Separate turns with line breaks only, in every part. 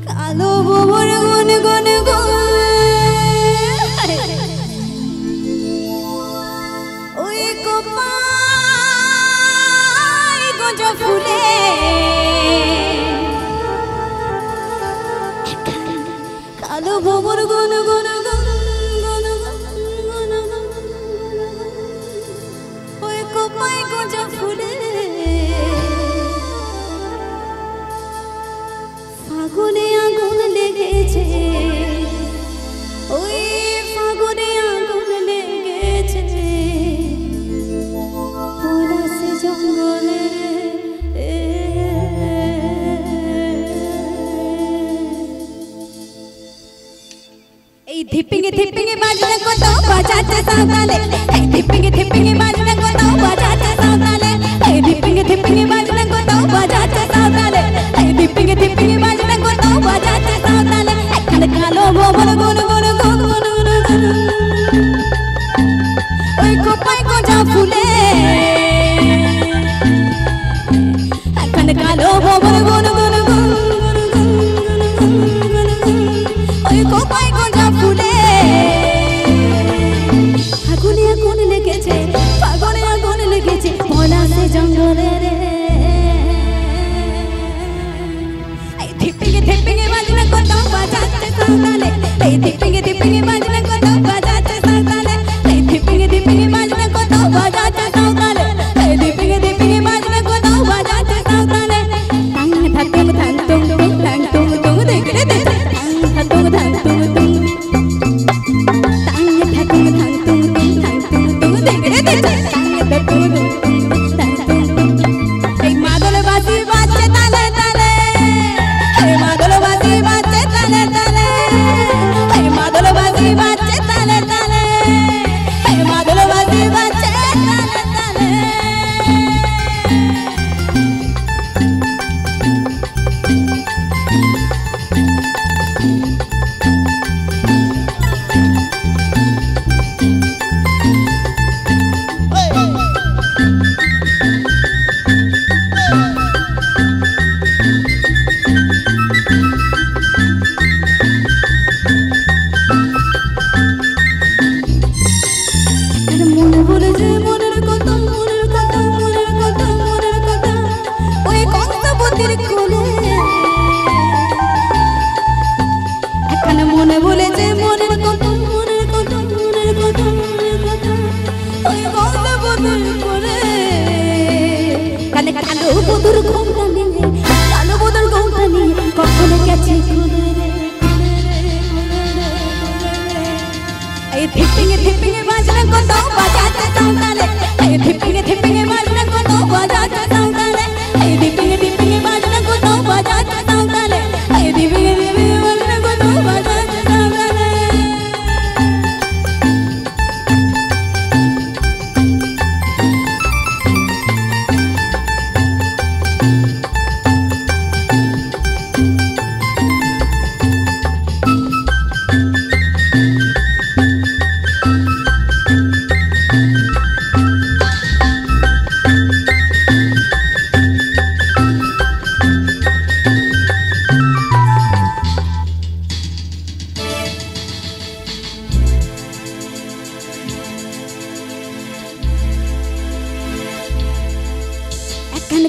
কালো ভুবর গুন গুন ওই কোপাই গজা ফুলে কালো ভুবর গুন গুন ওই কোপাই গজা ফুলে ফাগুনে আগুন লেগেছে ওই ফাগুনে আগুন লেগেছে পলাশে জঙ্গলে এই ধিপিঙে ধিপিঙে বাজনা কত বাজাতে সাঁওতালে এই ধিপিঙে ধিপিঙে বাজনা কত বাজাতে সাঁওতালে এই ধিপিঙে ধিপিঙে বাজনা কত বাজাতে সাঁওতালে এই ধিপিঙে ধিপিঙে বাজনা কত বাজাতে সাঁওতালে এখানে কালো ভুবর গুন গুন গুন গুন গুন ওই কোপাই গজা ফুলে এখানে কালো ভুবর গুন গুন গুন ওই কোপাই গজা ফুলে ফাগুনে আগুন লেগেছে ফাগুনে আগুন লেগেছে পলাশে জঙ্গলে রে এই ধিপিঙে ধিপিঙে বাজনা কত বাজাতে সাঁওতালে এই ধিপিঙে ধিপিঙে বাজনা কত বাজাতে সাঁওতালে এই ধিপিঙে ধিপিঙে বাজনা কত বাজাতে সাঁওতালে এই ধিপিঙে ধিপিঙে বাজনা কত বাজাতে সাঁওতালে টাং ধাতুং ধাং তুং তুং টাং তুং তুং দেখরে দে টাং ধাতুং ধাং তুং তুং টাং ধাতুং ধাং তুং তুং টাং তুং তুং দেখরে দে টাং ধাতুং টাং তুং এই মাদল বাজি বাজছে তালে তালে এই মাদল বাজি বাজছে তালে তালে এই মাদল বাজি বাজছে তালে তালে এই মাদল বাজি বাজছে তালে তালে মনে বলে যে মনের কথা মনের কথা মনের কথা মনের কথা ওই কংসবতীর কোলে এখানে মনে বলে যে মনের কথা মনের কথা মনের কথা মনের কথা ওই কংসবতীর কোলে কানে কালো বদুর ঘোমটা নিয়ে কালো বদুর ঘোমটা নিয়ে কখনো গেছে এই ধিপিঙে ধিপিঙে বাজনা কত বাজাতে সাঁওতালে এই ধিপিঙে ধিপিঙে বাজনা কত বাজাতে সাঁওতালে এই ধিপিঙে ধিপিঙে বাজনা কত বাজাতে সাঁওতালে এই ধিপিঙে ধিপিঙে বাজনা কত বাজাতে সাঁওতালে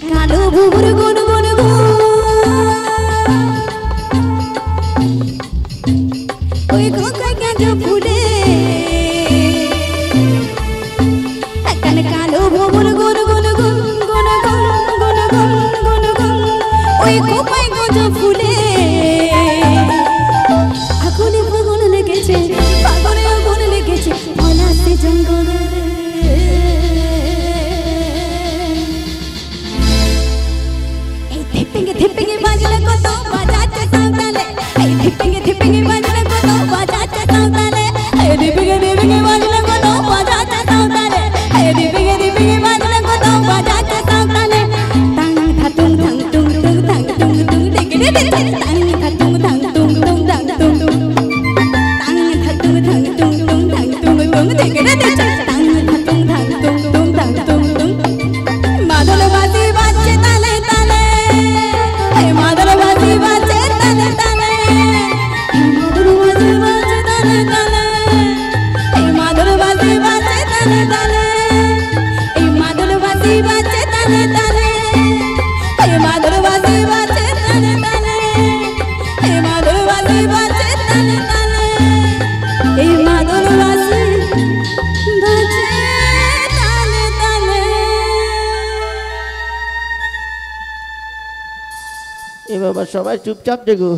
কালো ভুবর গুন গুন ওই কোকাই গজা ফুলে এখানে কালো ভুবর গুন গুন গুন গুন গুন গুন গুন গুন ওই কোপাই গজা ফুলে আগুনে ফাগুন লেগেছে ফাগুনে আগুন লেগেছে পলাশে জঙ্গলে
এবার সবাই চুপচাপ দেখো।